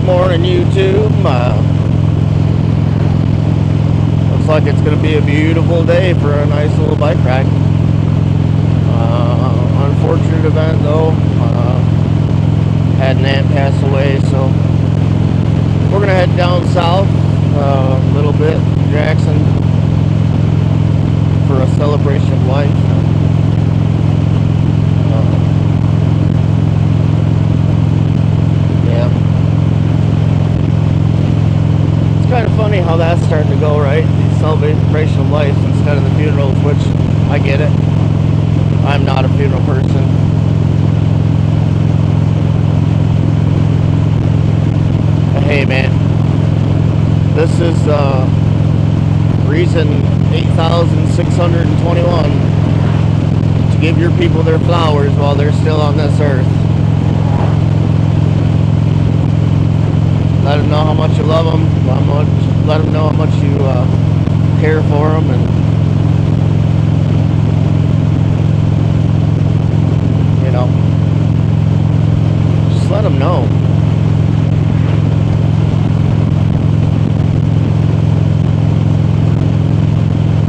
Good morning, YouTube. Looks like it's going to be a beautiful day for a nice little bike ride. Unfortunate event though. Had an aunt pass away, so we're going to head down south a little bit, Jackson, for a celebration of life. Kind of funny how that's starting to go, right? The celebration of life instead of the funerals, which I get it. I'm not a funeral person. But hey, man, this is reason 8,621 to give your people their flowers while they're still on this earth. Let them know how much you love them. Let them know how much you care for them, and you know, just let them know.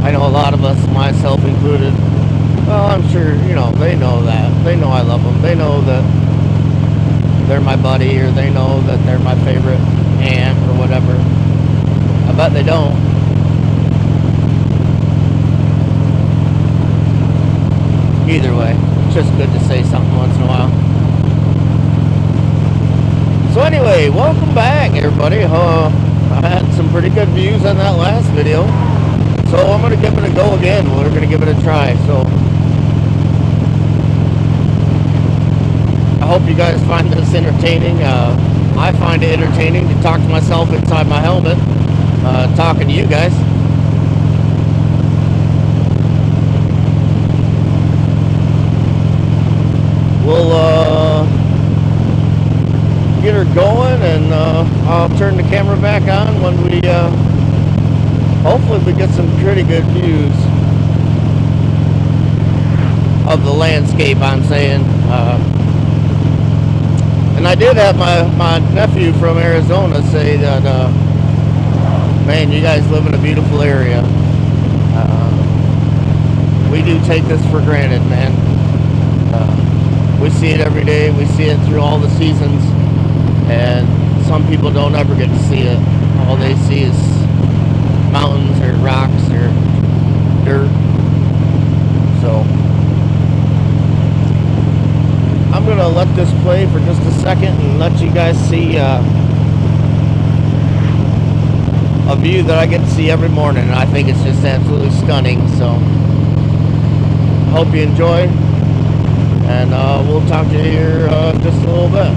I know a lot of us, myself included. Well, I'm sure they know that. They know I love them. They know that they're my buddy, or they know that they're my favorite aunt or whatever. I bet they don't. Either way, it's just good to say something once in a while. So anyway, welcome back, everybody. I had some pretty good views on that last video, so I'm going to give it a go again. We're going to give it a try. So I hope you guys find this entertaining. I find it entertaining to talk to myself inside my helmet, talking to you guys. We'll get her going, and I'll turn the camera back on when we hopefully we get some pretty good views of the landscape, I'm saying. And I did have my nephew from Arizona say that, man, you guys live in a beautiful area. We do take this for granted, man. We see it every day. We see it through all the seasons. And some people don't ever get to see it. All they see is mountains or rocks or dirt. So I'm going to let this play for just a second and let you guys see a view that I get to see every morning. And I think it's just absolutely stunning. So I hope you enjoy, and we'll talk to you here just a little bit.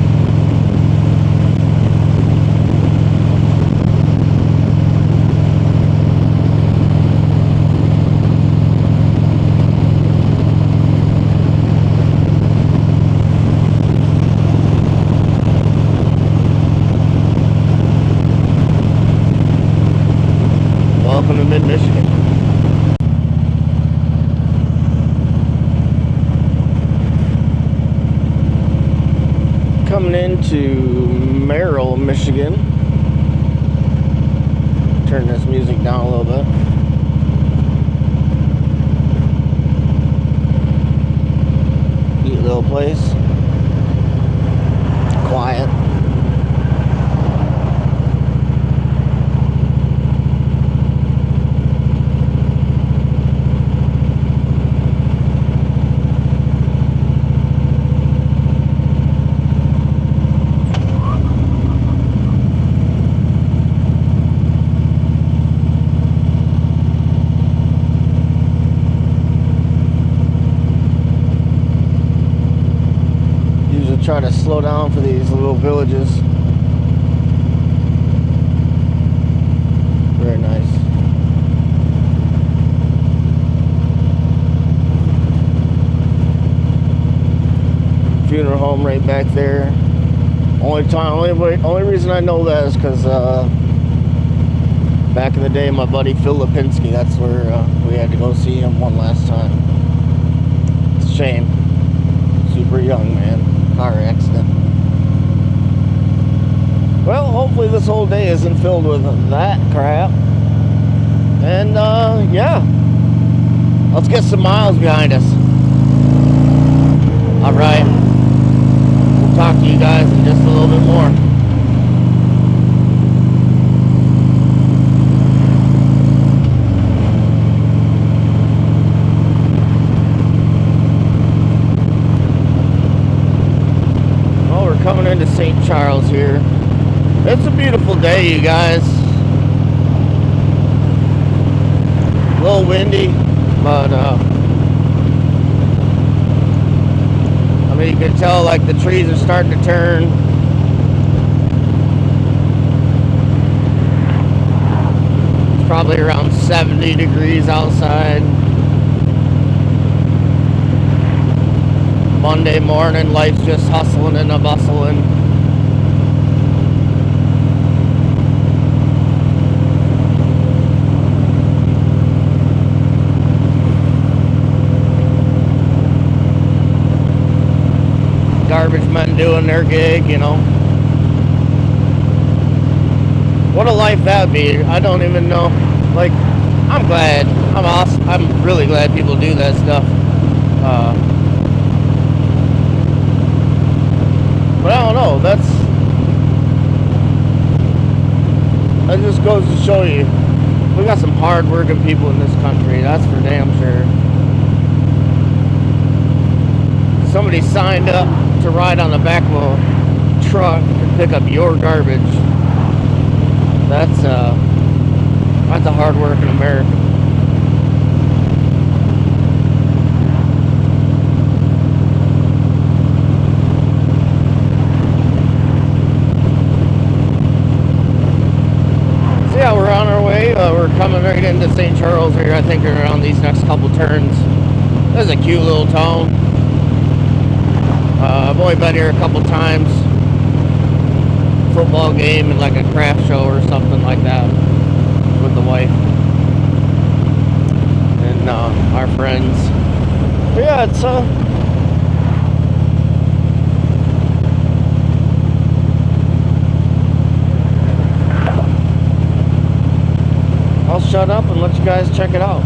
Mid-Michigan. Coming into Merrill, Michigan. Turn this music down a little bit. Neat little place. Quiet. Try to slow down for these little villages. Very nice. Funeral home right back there. Only reason I know that is because back in the day, my buddy Phil Lipinski, that's where we had to go see him one last time. It's a shame. Super young, man. Car accident. Well, hopefully this whole day isn't filled with that crap. And yeah, let's get some miles behind us. All right, we'll talk to you guys in just a little bit more. Coming into St. Charles here. It's a beautiful day, you guys. A little windy, but I mean, you can tell like the trees are starting to turn. It's probably around 70 degrees outside. Monday morning, life's just hustling and a bustling. Garbage men doing their gig, you know. What a life that'd be. I don't even know. Like, I'm glad. I'm awesome. I'm really glad people do that stuff. But I don't know, that just goes to show you, we got some hard-working people in this country, that's for damn sure. Somebody signed up to ride on the back of a truck and pick up your garbage. That's a hard-working American. Yeah, we're on our way. We're coming right into St. Charles here, I think, around these next couple turns. This is a cute little town. I've only been here a couple times. Football game and like a craft show or something like that with the wife and our friends. But yeah, it's I'll shut up and let you guys check it out.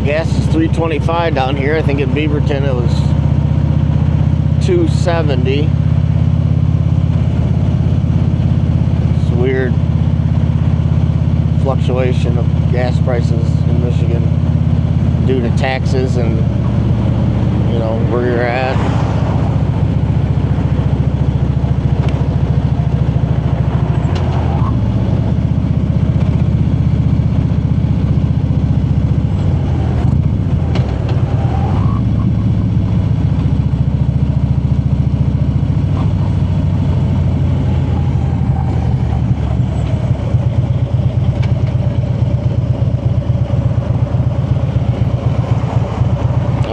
Gas is $3.25 down here. I think in Beaverton it was $2.70. It's weird fluctuation of gas prices in Michigan due to taxes and, you know, where you're at.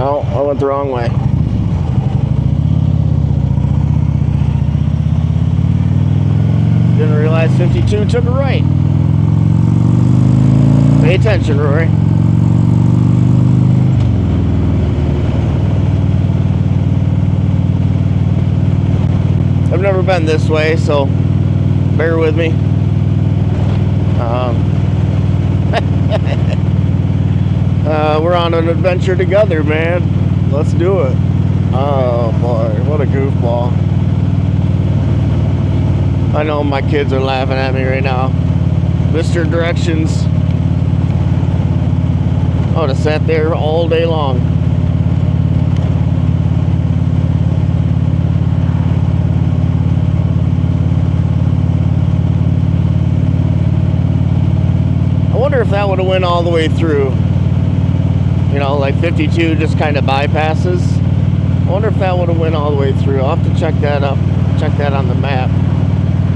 Oh, I went the wrong way. Didn't realize 52 took a right. Pay attention, Rory. I've never been this way, so bear with me. We're on an adventure together, man. Let's do it. Oh boy, what a goofball. I know my kids are laughing at me right now. Mr. Directions I would have sat there all day long. I wonder if that would have went all the way through. You know, like 52 just kind of bypasses. I wonder if that would have went all the way through. I'll have to check that up. Check that on the map.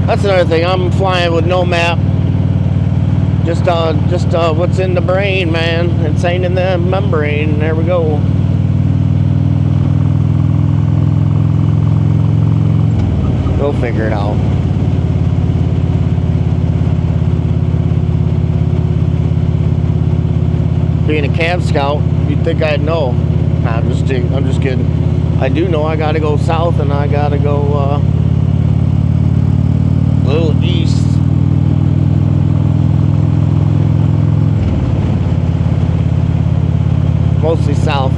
That's another thing. I'm flying with no map. Just what's in the brain, man. It's ain't in the membrane. There we go. Go figure it out. Being a Cab Scout, you'd think I'd know. Nah, I'm just kidding. I do know I gotta go south and I gotta go a little east. Mostly south.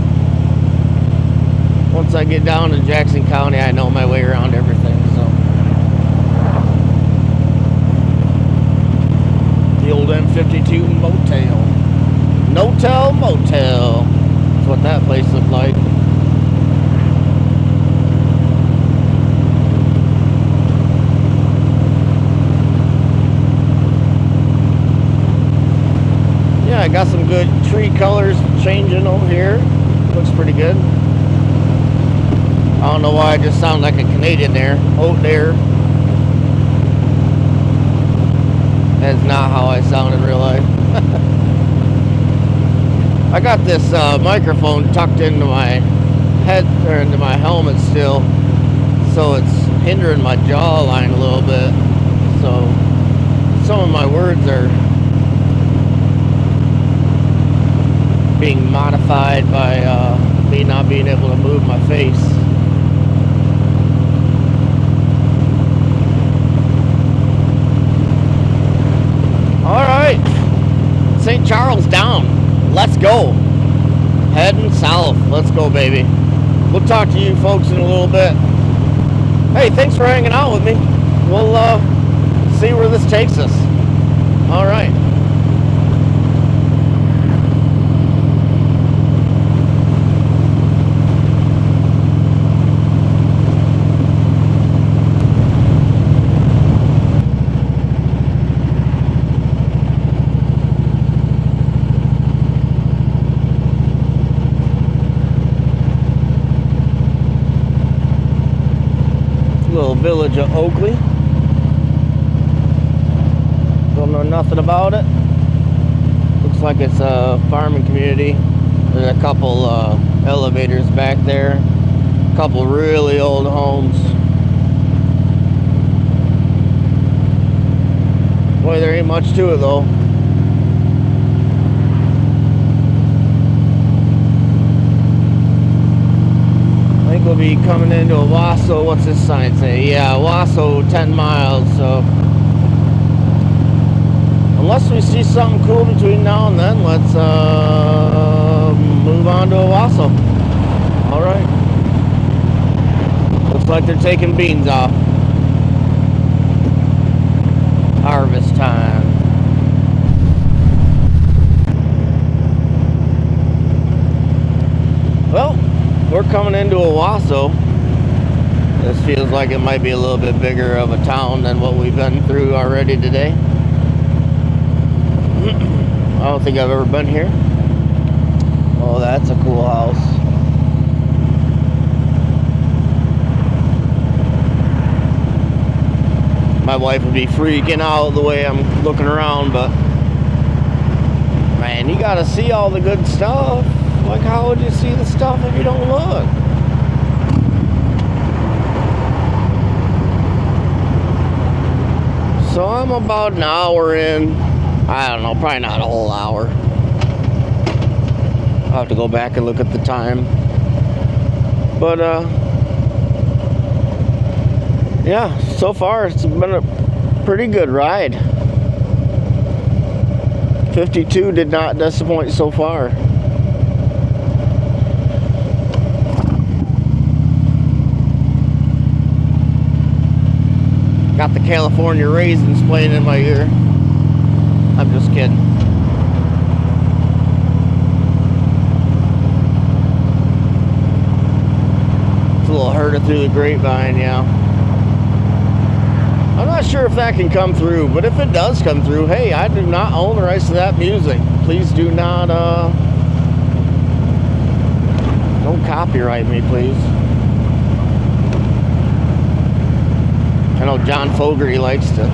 Once I get down to Jackson County, I know my way around everything. So the old M-52 motel. No-tell motel. That's what that place looked like. Yeah, I got some good tree colors changing over here. Looks pretty good. I don't know why I just sound like a Canadian there. Oh, there. That's not how I sound in real life. I got this microphone tucked into my head or into my helmet still, so it's hindering my jawline a little bit. So some of my words are being modified by me not being able to move my face. Alright, St. Charles down. Let's go. Heading south. Let's go, baby. We'll talk to you folks in a little bit. Hey, thanks for hanging out with me. We'll see where this takes us. Alright. Little village of Oakley. Don't know nothing about it. Looks like it's a farming community. There's a couple elevators back there. A couple really old homes. Boy, there ain't much to it though. I think we'll be coming into Owasso. What's this sign say? Yeah, Owasso 10 miles. So unless we see something cool between now and then, let's move on to Owasso. Alright. Looks like they're taking beans off. Harvest time. Well, we're coming into Owasso. This feels like it might be a little bit bigger of a town than what we've been through already today. I don't think I've ever been here. Oh, that's a cool house. My wife would be freaking out the way I'm looking around, but man, you gotta see all the good stuff. Like, how would you see the stuff if you don't look? So I'm about an hour in. I don't know, probably not a whole hour. I'll have to go back and look at the time. But, yeah, so far it's been a pretty good ride. 52 did not disappoint so far. Got the California raisins playing in my ear. I'm just kidding. People heard it through the grapevine, yeah. I'm not sure if that can come through, but if it does come through, hey, I do not own the rights to that music. Please do not, don't copyright me, please. I know John Fogerty likes to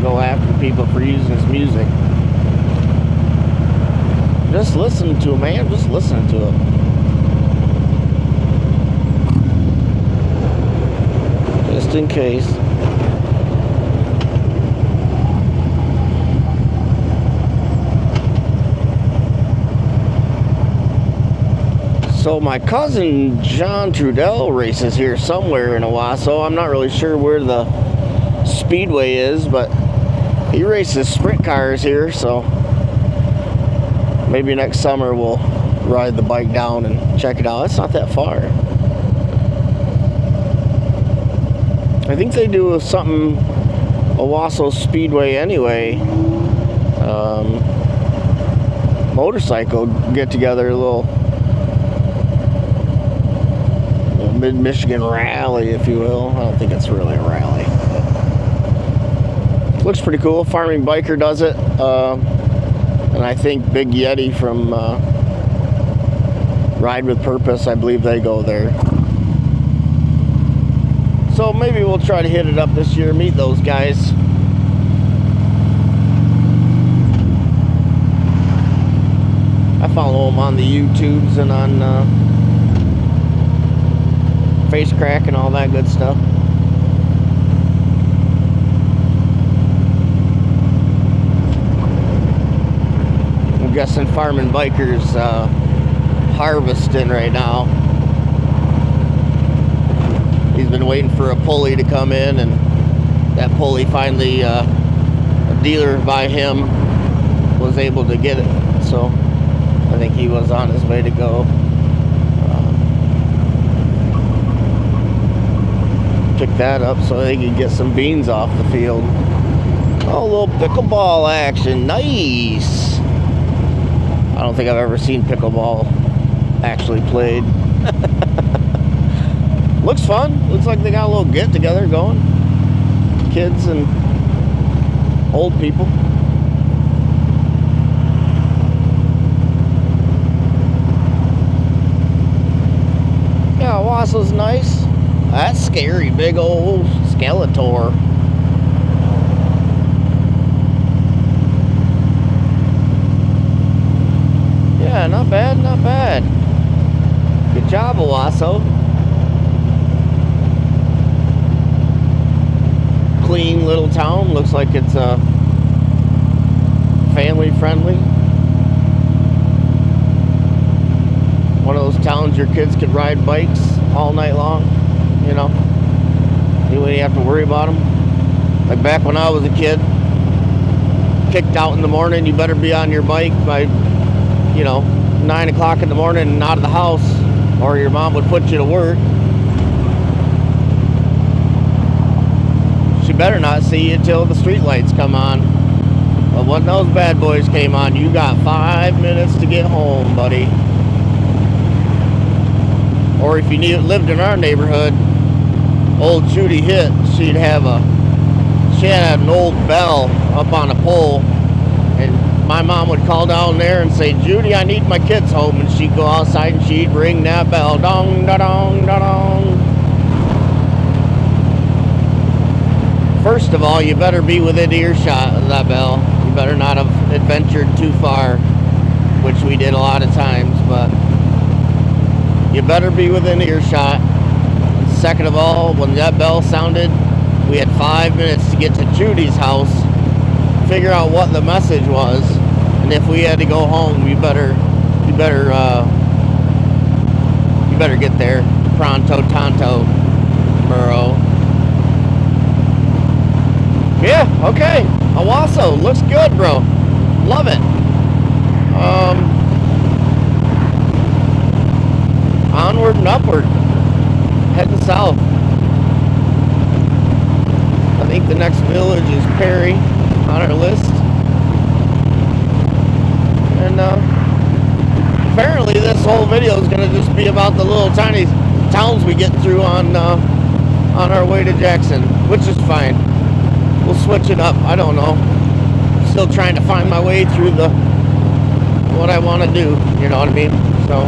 go after people for using his music. Just listen to it, man. Just listen to it. Just in case. So my cousin John Trudell races here somewhere in Owasso. I'm not really sure where the speedway is, but he races sprint cars here, so maybe next summer we'll ride the bike down and check it out. It's not that far. I think they do something Owasso Speedway anyway. Motorcycle get together, a little mid-Michigan rally, if you will. I don't think it's really a rally. Looks pretty cool. Farming Biker does it. And I think Big Yeti from Ride with Purpose, I believe they go there. So maybe we'll try to hit it up this year, meet those guys. I follow them on the YouTubes and on Face Crack and all that good stuff. I'm guessing Farming Biker's harvesting right now. He's been waiting for a pulley to come in, and that pulley finally, a dealer by him was able to get it. So I think he was on his way to go. Pick that up so they can get some beans off the field. Oh, a little pickleball action. Nice. I don't think I've ever seen pickleball actually played. Looks fun. Looks like they got a little get together going. Kids and old people. Yeah, Owasso's nice. That's scary, big old Skeletor. Yeah, not bad, not bad. Good job, Owasso. Clean little town. Looks like it's family friendly. One of those towns your kids could ride bikes all night long. You know, you wouldn't have to worry about them. Like back when I was a kid, kicked out in the morning, you better be on your bike by, 9 o'clock in the morning and out of the house, or your mom would put you to work. She better not see you till the street lights come on. But when those bad boys came on, you got 5 minutes to get home, buddy. Or if you lived in our neighborhood, old Judy Hitt, she had an old bell up on a pole, and my mom would call down there and say, "Judy, I need my kids home," and she'd go outside and she'd ring that bell, dong da dong da dong. First of all, you better be within earshot of that bell. You better not have adventured too far, which we did a lot of times, but you better be within earshot. Second of all, when that bell sounded, we had 5 minutes to get to Judy's house, figure out what the message was, and if we had to go home, you better get there pronto tanto, bro. Yeah, okay. Owasso looks good, bro. Love it. Onward and upward. Heading south. I think the next village is Perry on our list. And apparently this whole whole video is gonna just be about the little tiny towns we get through on our way to Jackson, which is fine. We'll switch it up. I don't know. Still trying to find my way through what I want to do. You know what I mean? So,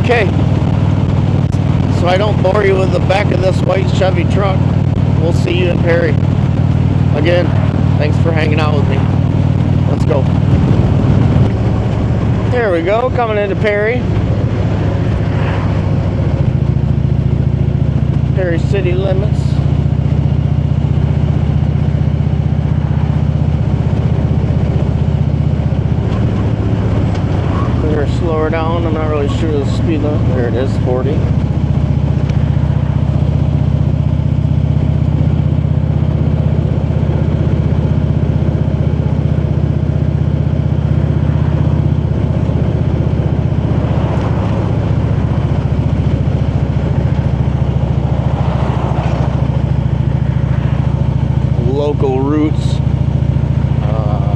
okay. So I don't bore you with the back of this white Chevy truck. We'll see you in Perry. Again, thanks for hanging out with me. Let's go. There we go, coming into Perry. Perry city limits. We're gonna slow her down. I'm not really sure the speed limit. There it is, 40. Local Roots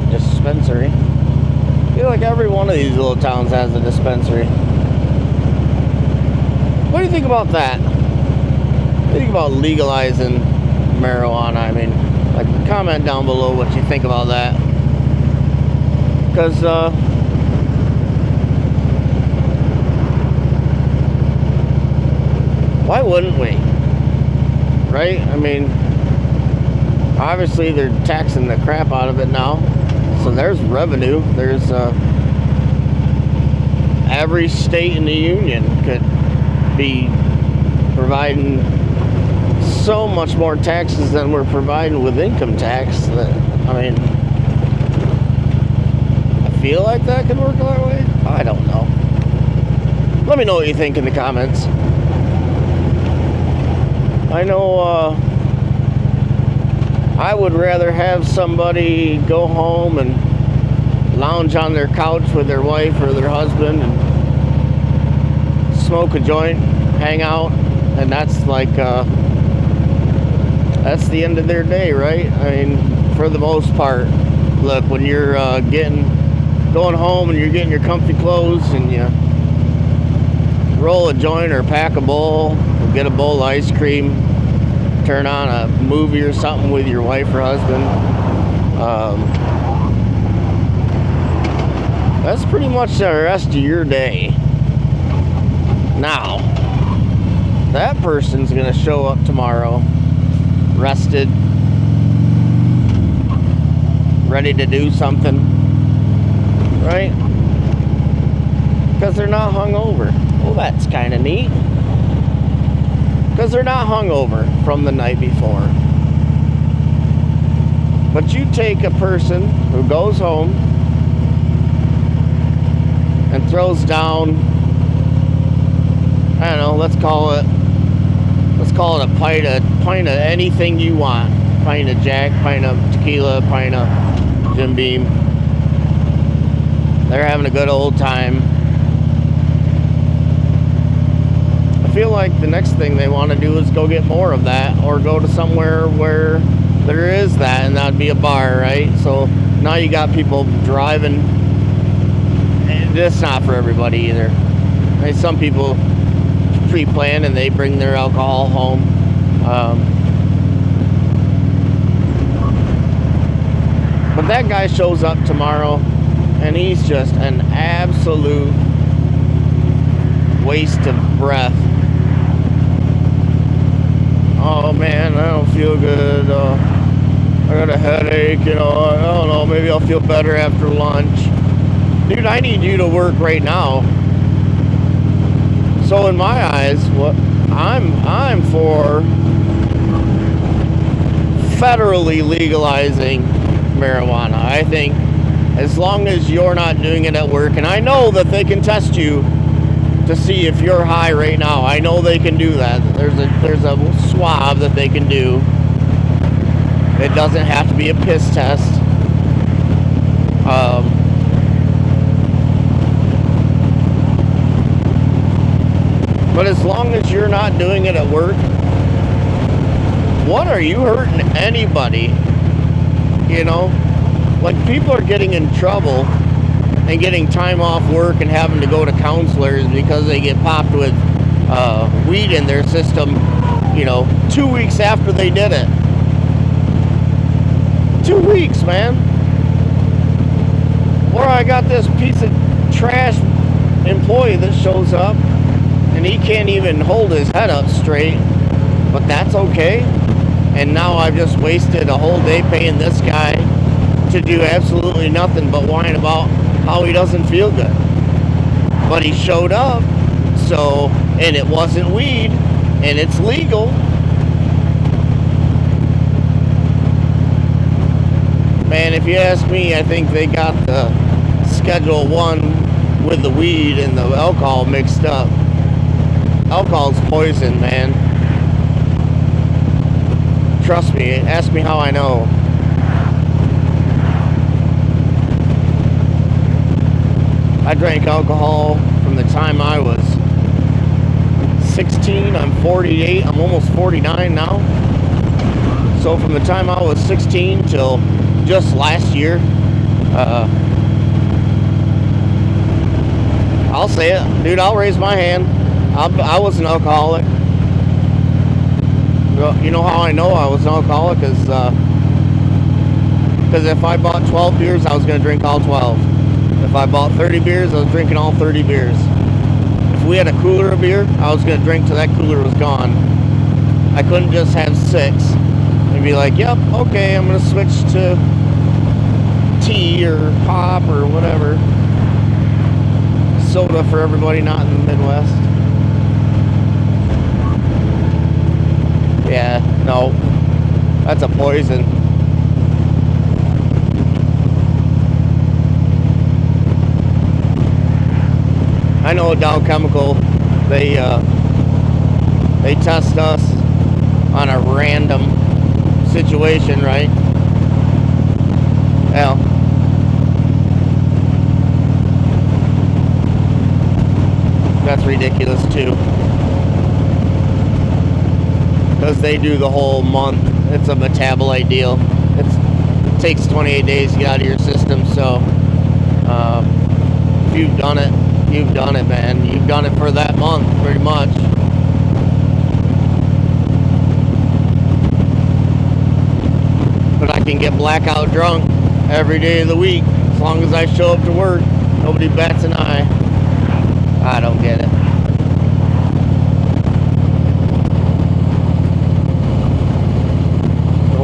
dispensary. I feel like every one of these little towns has a dispensary. What do you think about that? What do you think about legalizing marijuana? I mean, like, comment down below what you think about that. Because why wouldn't we? Right? I mean, obviously, they're taxing the crap out of it now. So there's revenue. There's every state in the union could be providing so much more taxes than we're providing with income tax. That, I mean, I feel like that could work that way. I don't know. Let me know what you think in the comments. I know I would rather have somebody go home and lounge on their couch with their wife or their husband and smoke a joint, hang out, and that's like that's the end of their day, right? I mean, for the most part. Look, when you're going home and you're getting your comfy clothes and you roll a joint or pack a bowl or get a bowl of ice cream, turn on a movie or something with your wife or husband, that's pretty much the rest of your day. Now, that person's gonna show up tomorrow rested, ready to do something, right? Because they're not hungover. Well, that's kind of neat. Because they're not hungover from the night before. But you take a person who goes home and throws down, I don't know, let's call it a pint of anything you want. Pint of Jack, pint of tequila, pint of Jim Beam. They're having a good old time. I feel like the next thing they want to do is go get more of that, or go to somewhere where there is that, and that'd be a bar, right? So now you got people driving, and it's not for everybody either. Right? Some people pre-plan and they bring their alcohol home. But that guy shows up tomorrow and he's just an absolute waste of breath. Oh man, I don't feel good. I got a headache, I don't know, maybe I'll feel better after lunch. Dude, I need you to work right now. So in my eyes, what I'm for federally legalizing marijuana. I think as long as you're not doing it at work, and I know that they can test you to see if you're high right now. I know they can do that. There's a swab that they can do. It doesn't have to be a piss test. But as long as you're not doing it at work, what are you hurting anybody? Like, people are getting in trouble and getting time off work and having to go to counselors because they get popped with weed in their system, 2 weeks after they did it. 2 weeks, man. Or I got this piece of trash employee that shows up and he can't even hold his head up straight, but that's okay. And now I've just wasted a whole day paying this guy to do absolutely nothing but whine about how he doesn't feel good. But he showed up, and it wasn't weed, and it's legal. Man, if you ask me, I think they got the Schedule 1 with the weed and the alcohol mixed up. Alcohol's poison, man. Trust me, ask me how I know. I drank alcohol from the time I was 16. I'm 48. I'm almost 49 now. So from the time I was 16 till just last year, I'll say it, dude. I'll raise my hand. I was an alcoholic. You know how I know I was an alcoholic? Because if I bought 12 beers, I was going to drink all 12. If I bought 30 beers, I was drinking all 30 beers. If we had a cooler of beer, I was going to drink till that cooler was gone. I couldn't just have 6 and be like, yep, okay, I'm going to switch to tea or pop or whatever. Soda for everybody not in the Midwest. Yeah, no, that's a poison. I know Dow Chemical, they test us on a random situation, right? Well, that's ridiculous too. Because they do the whole month. It's a metabolite deal. It takes 28 days to get out of your system. So if you've done it, you've done it, man. You've done it for that month, pretty much. But I can get blackout drunk every day of the week as long as I show up to work. Nobody bats an eye. I don't get it.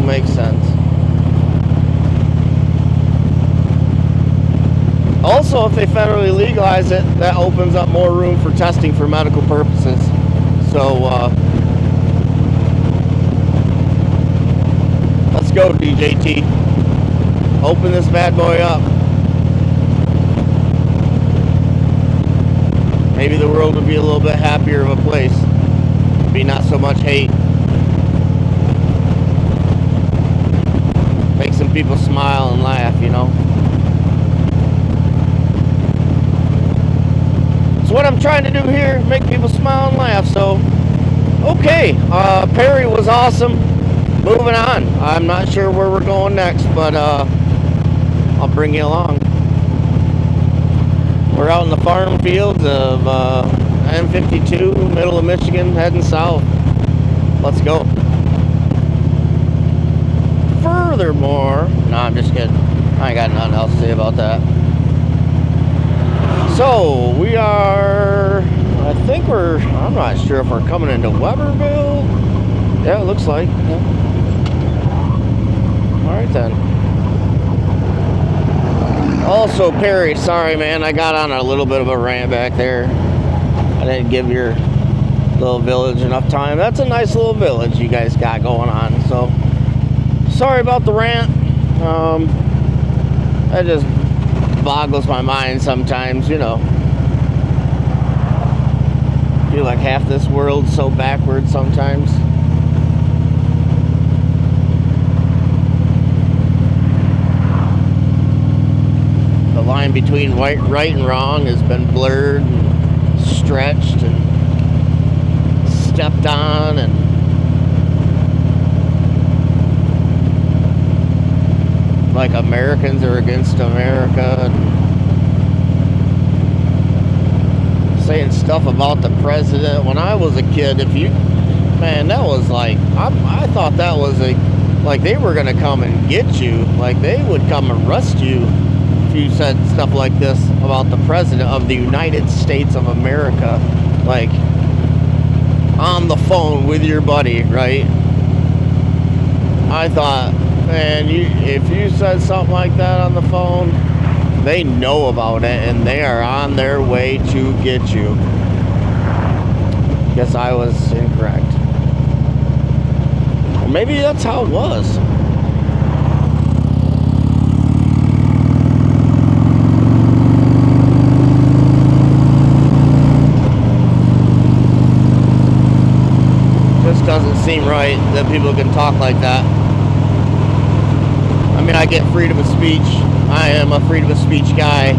Makes sense. Also, if they federally legalize it, that opens up more room for testing for medical purposes. So let's go, DJT. Open this bad boy up. Maybe the world would be a little bit happier of a place. Be not so much hate. Make some people smile and laugh, So what I'm trying to do here, make people smile and laugh. So, okay, Perry was awesome. Moving on. I'm not sure where we're going next, but I'll bring you along. We're out in the farm fields of M-52, middle of Michigan, heading south. Let's go. Furthermore, no, I'm just kidding. I ain't got nothing else to say about that. So, we are, I'm not sure if we're coming into Weberville. Yeah, it looks like. Yeah. Alright then. Also, Perry, sorry man, I got on a little bit of a rant back there. I didn't give your little village enough time. That's a nice little village you guys got going on, so sorry about the rant. That just boggles my mind sometimes, Feel like half this world's so backwards sometimes. The line between right and wrong has been blurred and stretched and stepped on, and like Americans are against America. And saying stuff about the president. When I was a kid, man, that was like, I thought that was like they were gonna come and get you. Like they would come arrest you if you said stuff like this about the president of the United States of America. Like, on the phone with your buddy, right? I thought, man, if you said something like that on the phone, they know about it and they are on their way to get you. Guess I was incorrect. Or maybe that's how it was. Just doesn't seem right that people can talk like that. I mean, I get freedom of speech. I am a freedom of speech guy.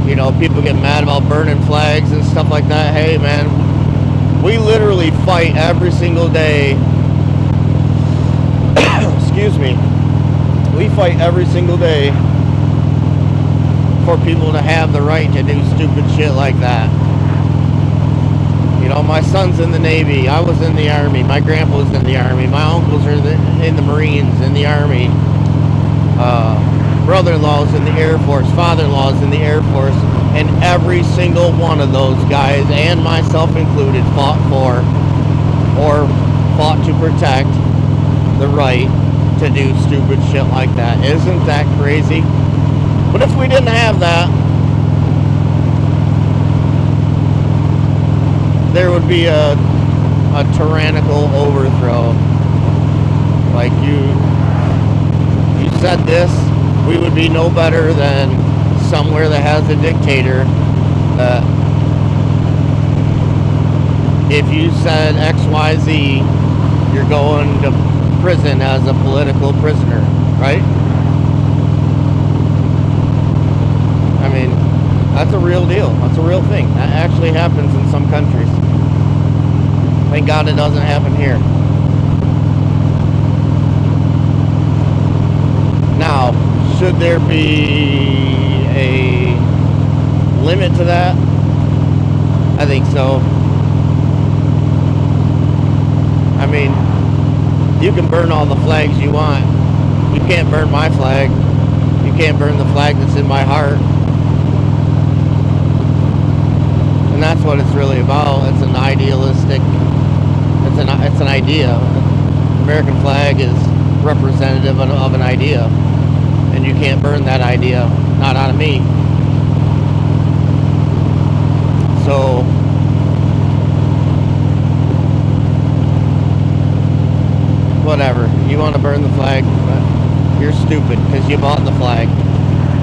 You know, people get mad about burning flags and stuff like that. Hey, man, we literally fight every single day. Excuse me. We fight every single day for people to have the right to do stupid shit like that. You know, my son's in the Navy. I was in the Army. My grandpa was in the Army. My uncles are in the Marines, in the Army. Brother-in-law's in the Air Force. Father-in-law's in the Air Force. And every single one of those guys, and myself included, fought for or fought to protect the right to do stupid shit like that. Isn't that crazy? But if we didn't have that, there would be a tyrannical overthrow. Like you said this, we would be no better than somewhere that has a dictator that if you said XYZ, you're going to prison as a political prisoner, right? I mean, that's a real deal. That's a real thing. That actually happens in some countries. Thank God it doesn't happen here. Now, should there be a limit to that? I think so. I mean, you can burn all the flags you want. You can't burn my flag. You can't burn the flag that's in my heart. And that's what it's really about. It's an idealistic, it's an idea. The American flag is representative of an idea. And you can't burn that idea, not out of me. So, whatever. You want to burn the flag, but you're stupid because you bought the flag.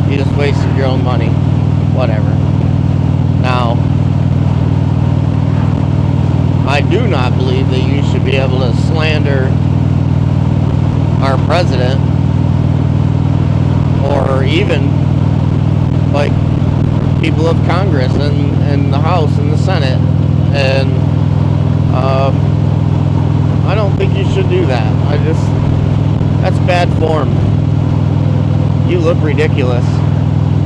You just wasted your own money. Whatever. Now, I do not believe that you should be able to slander our president or even like people of Congress and the House and the Senate, and I don't think you should do that. That's bad form. You look ridiculous.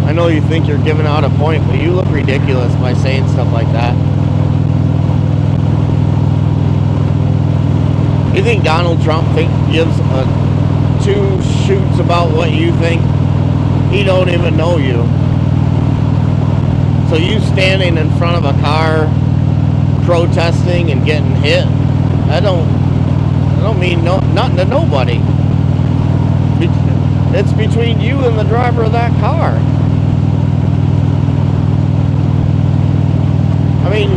I know you think you're giving out a point, but you look ridiculous by saying stuff like that. You think Donald Trump gives two shoots about what you think? He don't even know you. So you standing in front of a car protesting and getting hit, I don't mean nothing to nobody. It's between you and the driver of that car. I mean,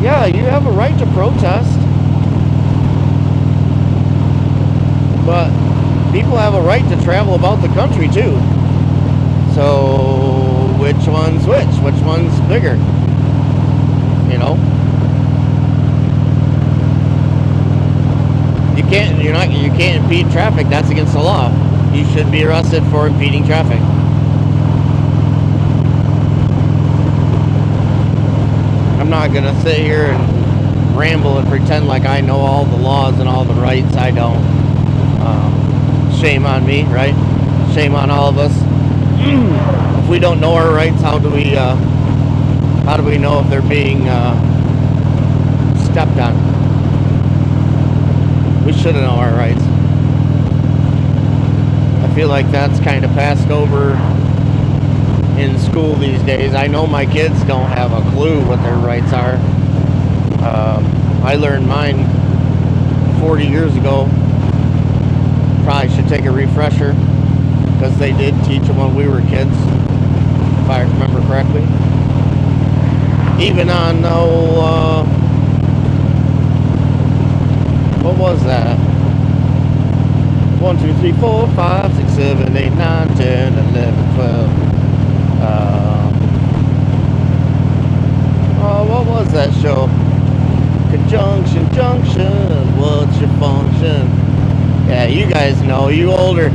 yeah, you have a right to protest. But people have a right to travel about the country too. So which one's which? Which one's bigger? You know? You can't impede traffic. That's against the law. You should be arrested for impeding traffic. I'm not gonna sit here and ramble and pretend like I know all the laws and all the rights. I don't. Shame on me, right? Shame on all of us. we don't know our rights, how do we know if they're being stepped on? We should know our rights. I feel like that's kind of passed over in school these days. I know my kids don't have a clue what their rights are. I learned mine 40 years ago. Probably should take a refresher, because they did teach them when we were kids, if I remember correctly. Even on, what was that? 1, 2, 3, 4, 5, 6, 7, 8, 9, 10, 11, 12. What was that show? Conjunction, junction, what's your function? Yeah, you guys know. You older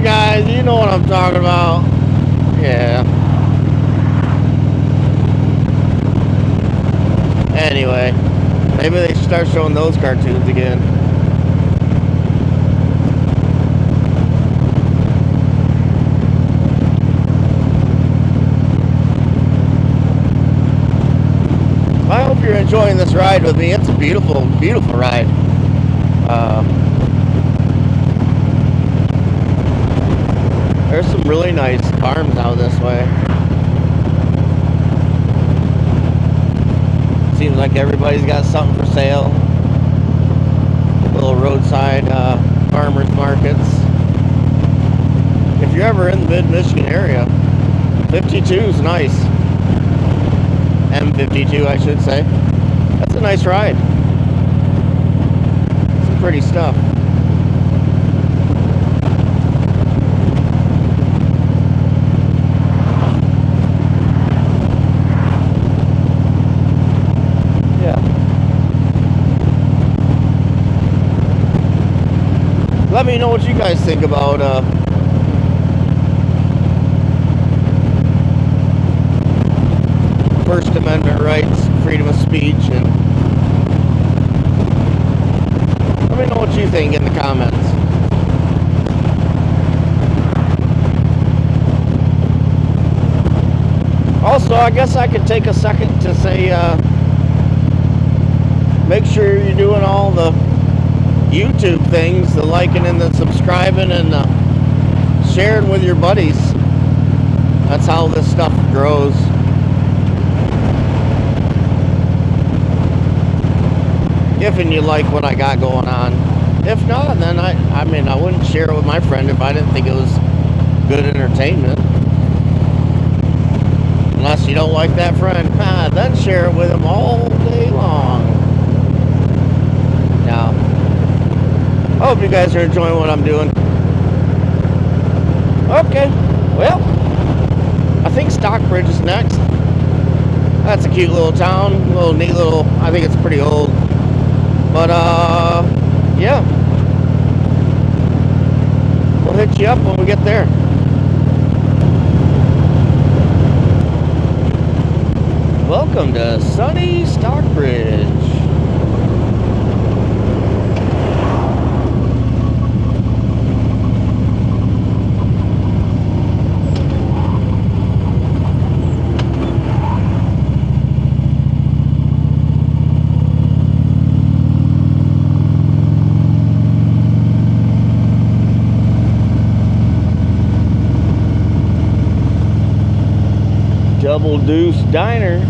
guys, you know what I'm talking about. Yeah. Anyway, maybe they should start showing those cartoons again. I hope you're enjoying this ride with me. It's a beautiful, beautiful ride. There's some really nice farms out this way. Seems like everybody's got something for sale. Little roadside farmers markets. If you're ever in the mid-Michigan area, 52 is nice. M-52, I should say. That's a nice ride. Some pretty stuff. Yeah. Let me know what you guys think about First Amendment rights, freedom of speech, and let me know what you think in the comments. Also, I guess I could take a second to say, make sure you're doing all the YouTube things, the liking and the subscribing and the sharing with your buddies. That's how this stuff grows. If and you like what I got going on. If not, then I mean, I wouldn't share it with my friend if I didn't think it was good entertainment. Unless you don't like that friend, then share it with him all day long. Now, I hope you guys are enjoying what I'm doing. Okay, well, I think Stockbridge is next. That's a cute little town, neat little, I think it's pretty old. But, yeah. We'll hit you up when we get there. Welcome to sunny Stockbridge. Double Deuce Diner.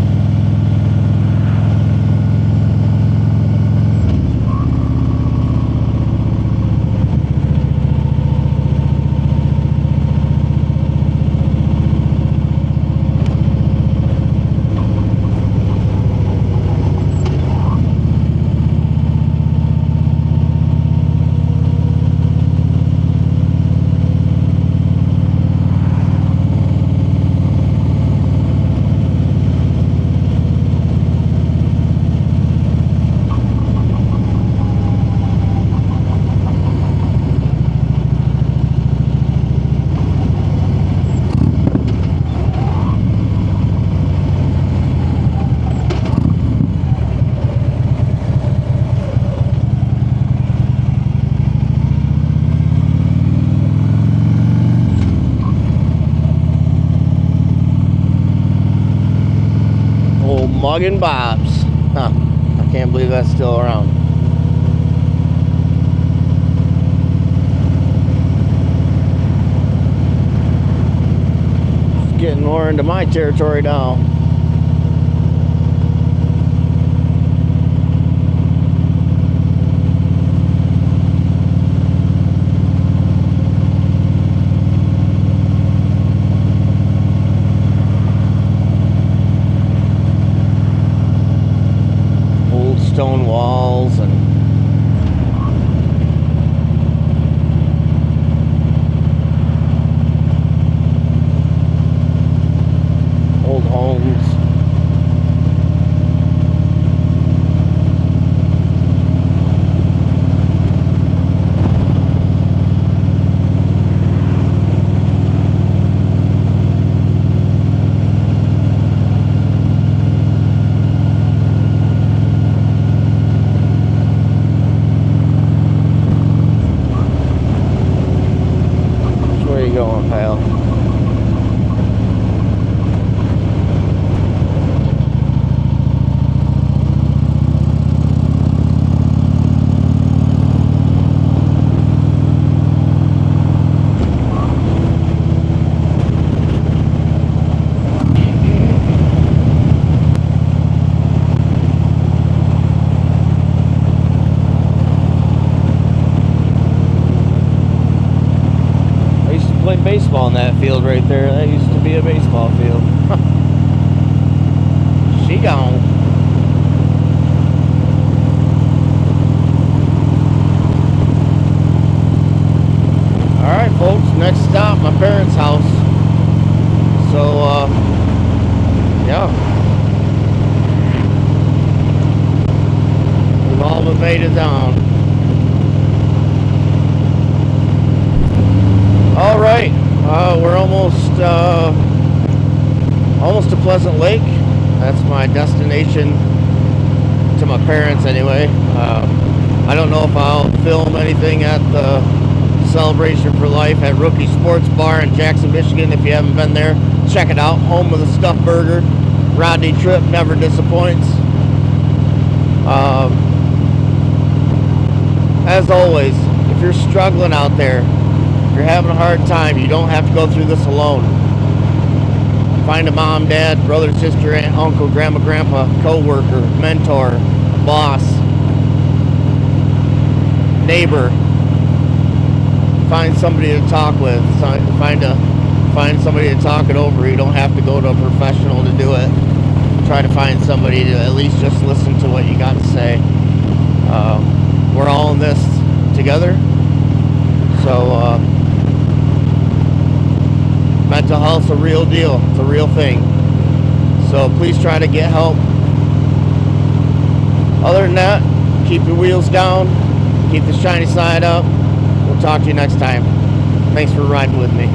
Muggin' Bob's. Huh. I can't believe that's still around. It's getting more into my territory now. Stone walls and old homes. Going, pal. Baseball in that field right there. That used to be a baseball field. She gone. Alright folks, next stop, my parents' house. So yeah. We've all but made it down. All right, we're almost to Pleasant Lake. That's my destination to my parents anyway. I don't know if I'll film anything at the Celebration for Life at Rookie Sports Bar in Jackson, Michigan. If you haven't been there, check it out. Home of the Stuffed Burger. Rodney Tripp never disappoints. As always, if you're struggling out there, you're having a hard time, you don't have to go through this alone. Find a mom, dad, brother, sister, aunt, uncle, grandma, grandpa, co-worker, mentor, boss, neighbor. Find somebody to talk with. Find somebody to talk it over. You don't have to go to a professional to do it. Try to find somebody to at least just listen to what you got to say. We're all in this together. So mental health's a real deal. It's a real thing. So please try to get help. Other than that, keep your wheels down. Keep the shiny side up. We'll talk to you next time. Thanks for riding with me.